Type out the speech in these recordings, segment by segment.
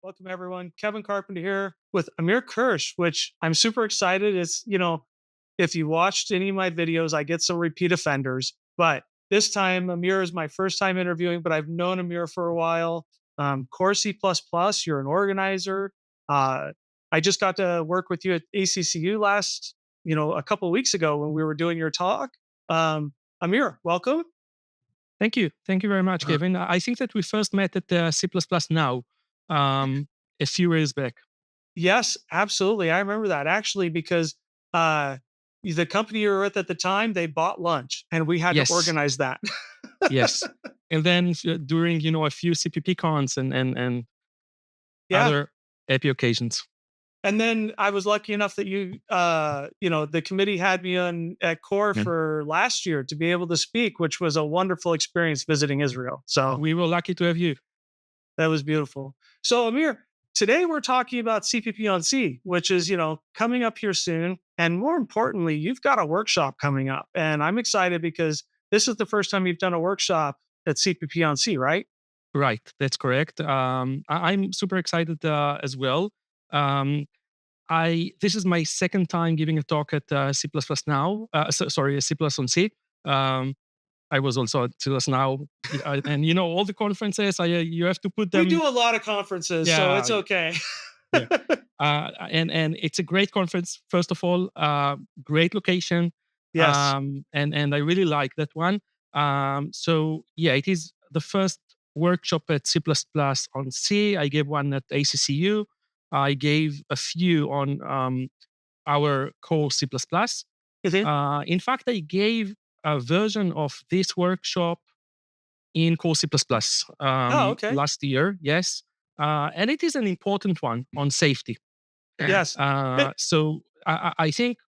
Welcome everyone. Kevin Carpenter here with Amir Kirsh, which I'm super excited. If you watched any of my videos, I get some repeat offenders, but this time Amir is my first time interviewing, but I've known Amir for a while. Core C++, you're an organizer. Uh, I just got to work with you at ACCU a couple of weeks ago when we were doing your talk. Um, Amir, welcome. Thank you. Thank you very much, Kevin. I think that we first met at C++ Now um, a few years back. Yes, absolutely. I remember that actually because uh, the company you were with at the time, they bought lunch and we had to Yes, organize that. yes. And then during, a few CPP cons and Yeah. other happy occasions. And then I was lucky enough that the committee had me on at Core And for last year to be able to speak, which was a wonderful experience visiting Israel. So we were lucky to have you. that was beautiful. So Amir, today we're talking about CPP on C, which is, coming up here soon. And more importantly, you've got a workshop coming up. And I'm excited because this is the first time you've done a workshop at CPP on C, right? Right, that's correct. I'm super excited as well. Um, I This is my second time giving a talk at C++ Now. Sorry, C++ on C. Um, I was also at C++ Now, and all the conferences. You have to put We them. do a lot of conferences, so Yeah, it's okay. yeah. And it's a great conference. First of all, great location, Yes. and I really like that one. So yeah, it is the first workshop at C++ on C. I gave one at ACCU. I gave a few on our core C++. Mhm. In fact, I gave a version of this workshop in core C++ Oh, okay. last year. Yes, and it is an important one on safety. Yes. Eh, So I think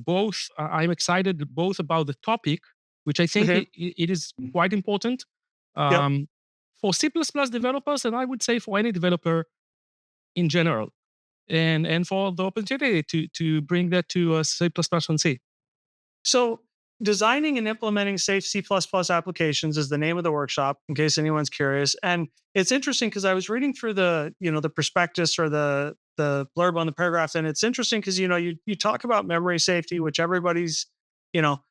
both. I'm excited both about the topic, which I think mhm. it is quite important Yep. um, for C++ developers, and I would say for any developer in general, and for the opportunity to bring that to C++ on C. So, designing and implementing safe C++ applications is the name of the workshop in case anyone's curious. And it's interesting because I was reading through the prospectus or the blurb on the paragraph, and it's interesting because you talk about memory safety, which everybody's, you know,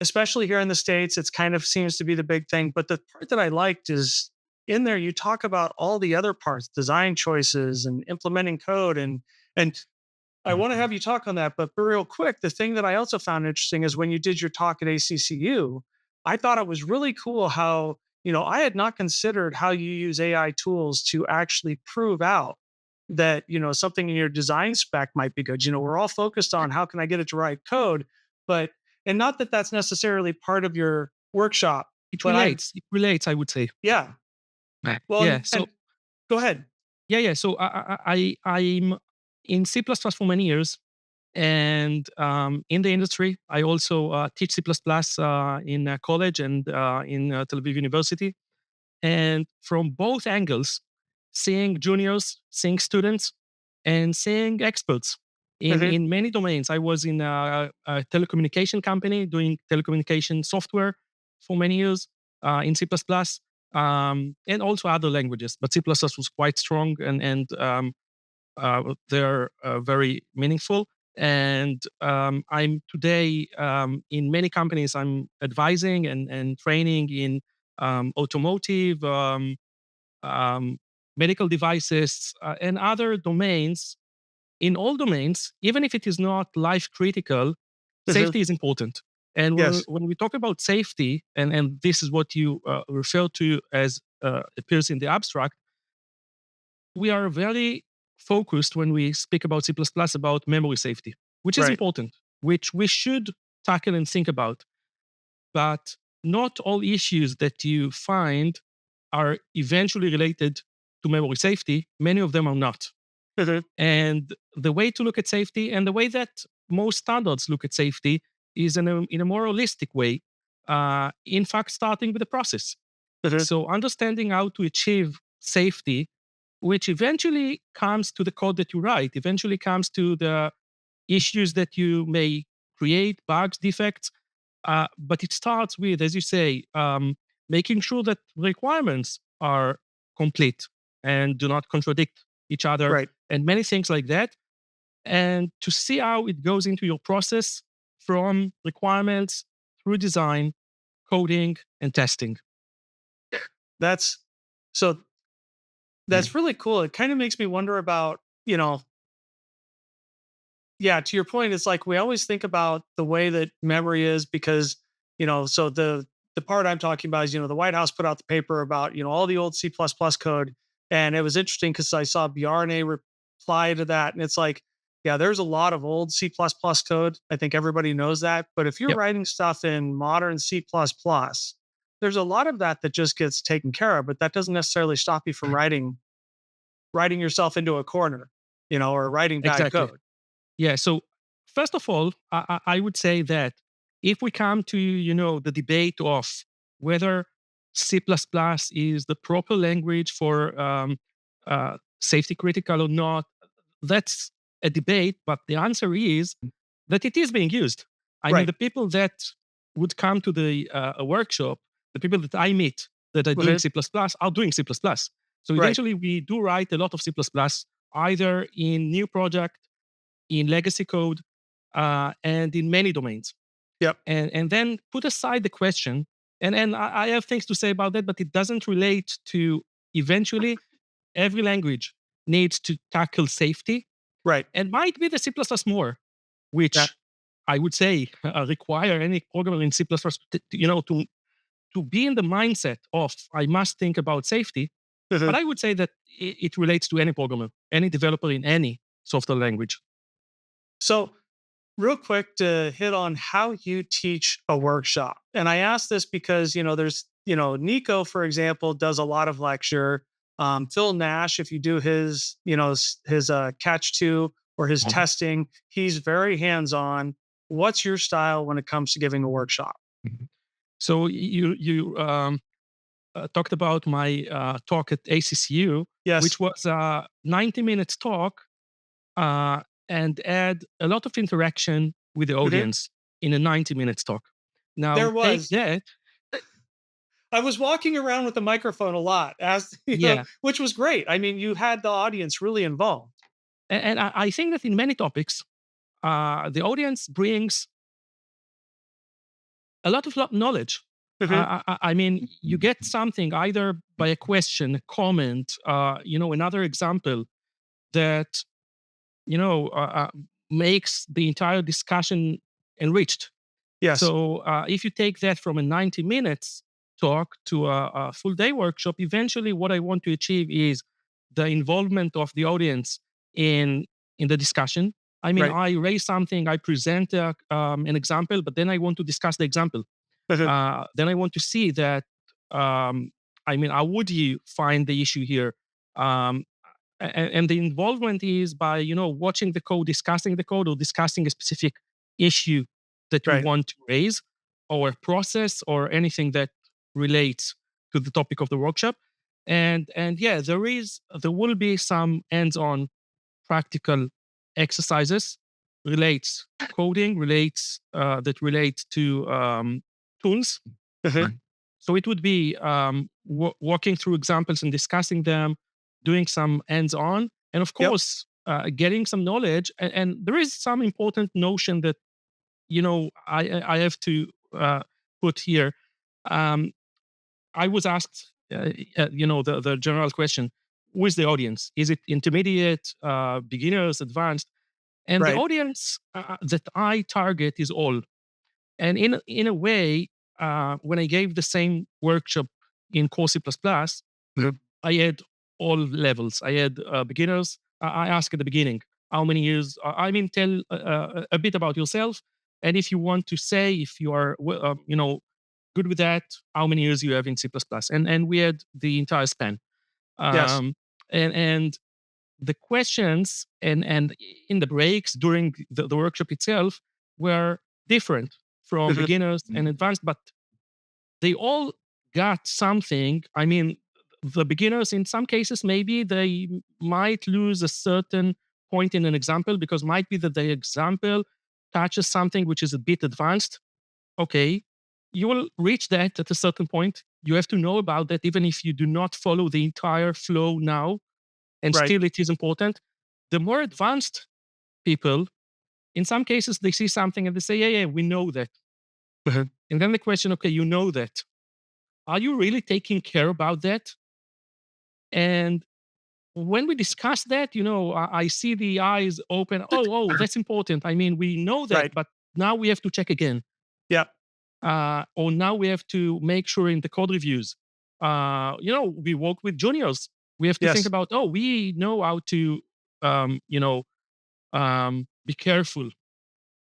especially here in the States, it's kind of seems to be the big thing. But the part that I liked is in there you talk about all the other parts, design choices and implementing code and I want to have you talk on that, but real quick, the thing that I also found interesting is when you did your talk at ACCU, I thought it was really cool how, I had not considered how you use AI tools to actually prove out that, something in your design spec might be good. We're all focused on how can I get it to write code, but, and not that that's necessarily part of your workshop, It but relates. It relates, I would say. yeah. Well, Yeah. and So go ahead. yeah. So I'm in C++ for many years, and in the industry, I also teach C++ in college and in Tel Aviv University. And from both angles, seeing juniors, seeing students, and seeing experts Mhm. in many domains. I was in a telecommunication company doing telecommunication software for many years in C++, and also other languages. But C++ was quite strong, and they're very meaningful. And I'm today in many companies. I'm advising and training in automotive, um, medical devices, and other domains. In all domains, even if it is not life critical, Mhm. safety is important. And Yes. when we talk about safety, and this is what you refer to as appears in the abstract, we are very focused when we speak about C++ about memory safety, which is Right. important, which we should tackle and think about. But not all issues that you find are eventually related to memory safety. Many of them are not. Mhm. And the way to look at safety and the way that most standards look at safety is in a more holistic way. In fact, starting with the process. Mhm. So understanding how to achieve safety, which eventually comes to the code that you write, eventually comes to the issues that you may create, bugs, defects. But it starts with, as you say, making sure that requirements are complete and do not contradict. each other, Right. and many things like that. And to see how it goes into your process from requirements through design, coding, and testing. That's so that's really cool. It kind of makes me wonder about, yeah, to your point, it's like we always think about the way that memory is because, so the part I'm talking about is, the White House put out the paper about, all the old C++ code. And it was interesting because I saw BRNA reply to that. And it's like, yeah, there's a lot of old C++ code. I think everybody knows that. But if you're Yep, writing stuff in modern C++, there's a lot of that that just gets taken care of, but that doesn't necessarily stop you from writing yourself into a corner, or writing bad exactly. code. Yeah. So first of all, I would say that if we come to the debate of whether C++ is the proper language for safety critical or not, that's a debate. But the answer is that it is being used. I mean, Right. the people that would come to the a workshop, the people that I meet that are doing Mhm. C++ are doing C++. So Right. eventually, we do write a lot of C++ either in new project, in legacy code, and in many domains. Yep. And then put aside the question, and I have things to say about that, but it doesn't relate to eventually every language needs to tackle safety Right. and might be the C++ more, That which I would say require any programmer in C++ to be in the mindset of I must think about safety. But Mhm. I would say that it relates to any programmer, any developer in any software language. So, real quick to hit on how you teach a workshop. And I ask this because, there's, Nico, for example, does a lot of lecture. Phil Nash, if you do his, his catch two or his testing, he's very hands on. What's your style when it comes to giving a workshop? So you talked about my talk at ACCU, Yes. which was a 90 minutes talk and add a lot of interaction with the Mhm. audience in a 90 minutes talk. Now There take was. that, I was walking around with the microphone a lot, as yeah, which was great. I mean, you had the audience really involved. and I think that in many topics, the audience brings a lot of knowledge. Mhm. I mean, you get something either by a question, a comment, another example that you know uh, uh, makes the entire discussion enriched. Yes. So if you take that from a 90 minutes talk to a full day workshop, eventually what I want to achieve is the involvement of the audience in the discussion. I mean, Right. I raise something, I present an example, but then I want to discuss the example. Mhm. Then I want to see that. Um, I mean, how would you find the issue here? Um, and the involvement is by watching the code, discussing the code, or discussing a specific issue that we Right. want to raise, or a process, or anything that relates to the topic of the workshop. And yeah, there will be some hands-on practical exercises relates coding relates that relate to tools. Mhm. So it would be walking through examples and discussing them, doing some hands-on, and of Yep. course, getting some knowledge. And there is some important notion that I have to put here. Um, I was asked, the general question: who is the audience? Is it intermediate, beginners, advanced? And the Right. audience that I target is all. And in a way, when I gave the same workshop in Core C++, Mhm. I had all levels. I had beginners. I asked at the beginning, how many years? I mean, tell a bit about yourself, and if you want to say if you are, good with that, how many years you have in C++. And we had the entire span. Yes. Um, and the questions and in the breaks during the workshop itself were different from Mhm. beginners and advanced, but they all got something. I mean, the beginners, in some cases, maybe they might lose a certain point in an example because might be that the example touches something which is a bit advanced. Okay, you will reach that at a certain point. You have to know about that, even if you do not follow the entire flow now. and Right. still it is important. The more advanced people, in some cases, they see something and they say, yeah, yeah, we know that. Mhm. And then the question, okay, you know that. Are you really taking care about that? And when we discuss that, I see the eyes open. Oh, that's important. I mean, we know that, Right. but now we have to check again. Yeah. Or now we have to make sure in the code reviews. We work with juniors. We have to think Yes. about, we know how to, be careful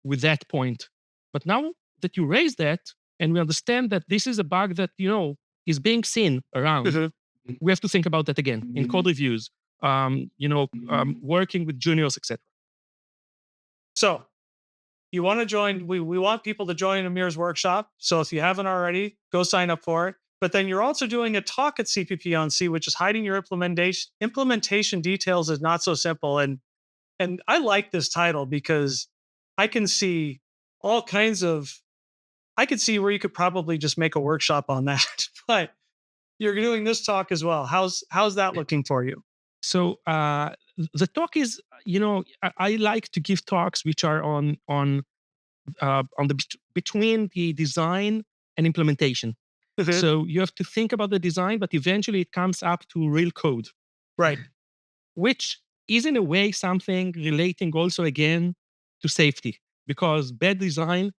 with that point. But now that you raise that, and we understand that this is a bug that is being seen around, Mhm. we have to think about that again in code reviews. Working with juniors, etc. So you want to join, we want people to join Amir's workshop. So if you haven't already, go sign up for it. But then you're also doing a talk at CPP on C, which is hiding your implementation details is not so simple. And I like this title because I can see all kinds of I could see where you could probably just make a workshop on that. But you're doing this talk as well. How's that looking for you? So the talk is, I like to give talks which are on the between the design and implementation. Mhm. So you have to think about the design, but eventually it comes up to real code, Right. which is in a way something relating also again to safety, because bad design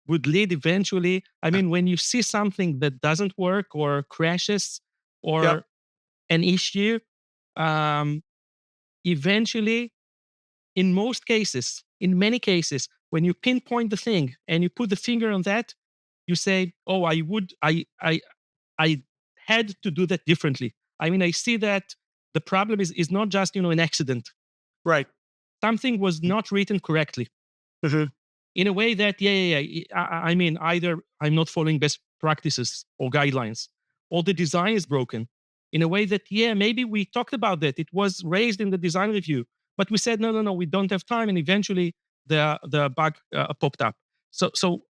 would lead eventually. I mean, when you see something that doesn't work or crashes Yep. or an issue, um, eventually, in many cases, when you pinpoint the thing and you put the finger on that, you say, "Oh, I had to do that differently." I mean, I see that the problem is not just an accident. Right. Something was not written correctly Mhm. in a way that, yeah. I mean, either I'm not following best practices or guidelines, or the design is broken in a way that, yeah, maybe we talked about that. It was raised in the design review, but we said, no, no, no, we don't have time. And eventually the bug popped up. So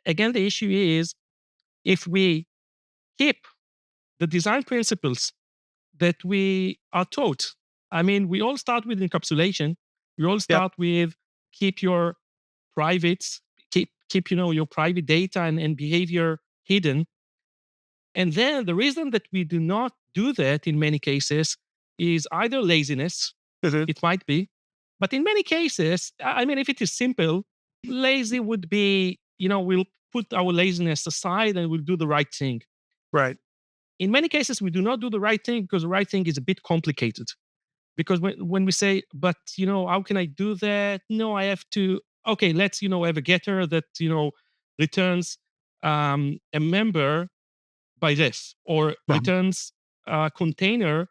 again, the issue is if we keep the design principles that we are taught. I mean, we all start with encapsulation. We all Yep. start with keep your privates, keep your private data and behavior hidden. And then the reason that we do not do that in many cases is either laziness, Mhm. it might be, but in many cases, I mean, if it is simple, lazy would be, we'll put our laziness aside and we'll do the right thing. Right. In many cases, we do not do the right thing because the right thing is a bit complicated. Because when we say, but how can I do that? No, I have to. Okay, let's have a getter that returns a member by this, or returns a container,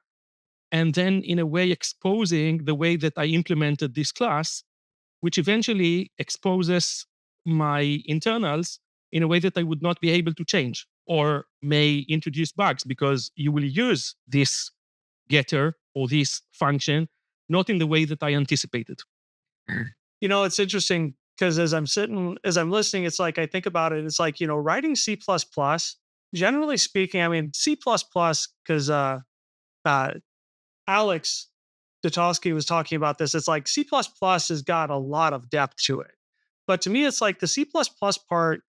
and then in a way exposing the way that I implemented this class, which eventually exposes my internals in a way that I would not be able to change, or may introduce bugs because you will use this getter or this function not in the way that I anticipated. It's interesting because as I'm listening, it's like I think about it. It's like writing C++. Generally speaking, I mean C++ because uh, Alex Dutowski was talking about this. It's like C++ has got a lot of depth to it. But to me, it's like the C++ part,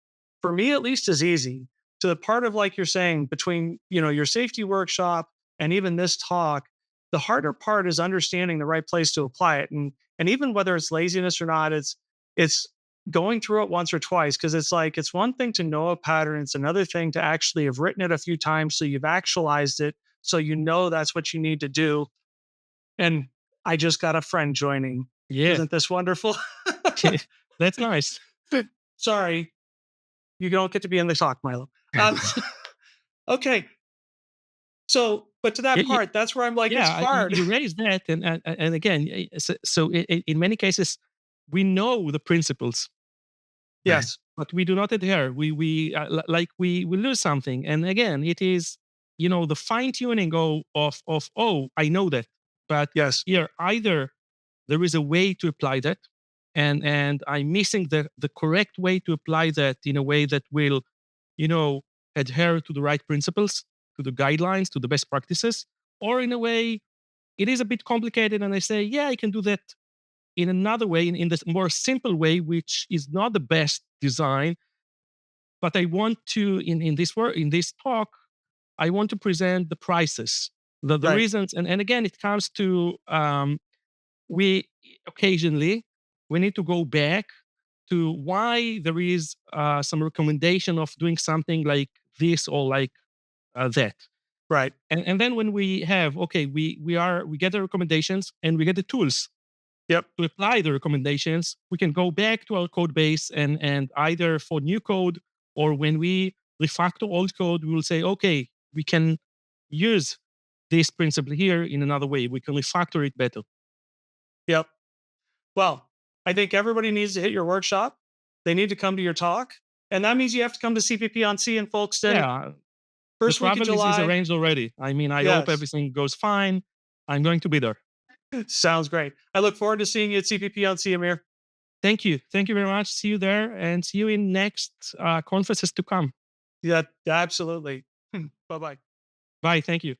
for me at least, is easy. To the part of like you're saying between, your safety workshop and even this talk, the harder part is understanding the right place to apply it. And even whether it's laziness or not, it's going through it once or twice because it's like it's one thing to know a pattern, it's another thing to actually have written it a few times so you've actualized it so that's what you need to do. And I just got a friend joining. Yeah, Isn't this wonderful? that's nice. Sorry, you don't get to be in the talk, Milo. Um, okay, so but to that Yeah, part, that's where I'm like, it's yeah, hard. you raise that, and again, so in many cases, we know the principles, Yes, but we do not adhere. We lose something, and again, it is the fine tuning of I know that, but yes, here either there is a way to apply that, and I'm missing the correct way to apply that in a way that will you know adhere to the right principles, to the guidelines, to the best practices, or in a way it is a bit complicated, and I say, yeah, I can do that in another way, in this more simple way, which is not the best design. But I want to, in this work, in this talk, I want to present the prices, the Right. reasons, and again, it comes to we occasionally we need to go back to why there is some recommendation of doing something like this or like that. Right. And then when we have, okay, we get the recommendations and we get the tools Yep. to apply the recommendations, we can go back to our code base, and either for new code or when we refactor old code, we will say, okay, we can use this principle here in another way. We can refactor it better. Yep. Well, I think everybody needs to hit your workshop. They need to come to your talk. And that means you have to come to CPP on C in Folkestone, Yeah, the first week of travel is July. arranged already. I mean, I hope Yes. everything goes fine. I'm going to be there. Sounds great. I look forward to seeing you at CPP on C, Amir. Thank you. Thank you very much. See you there and see you in next conferences to come. Yeah, absolutely. Bye bye. Bye. Thank you.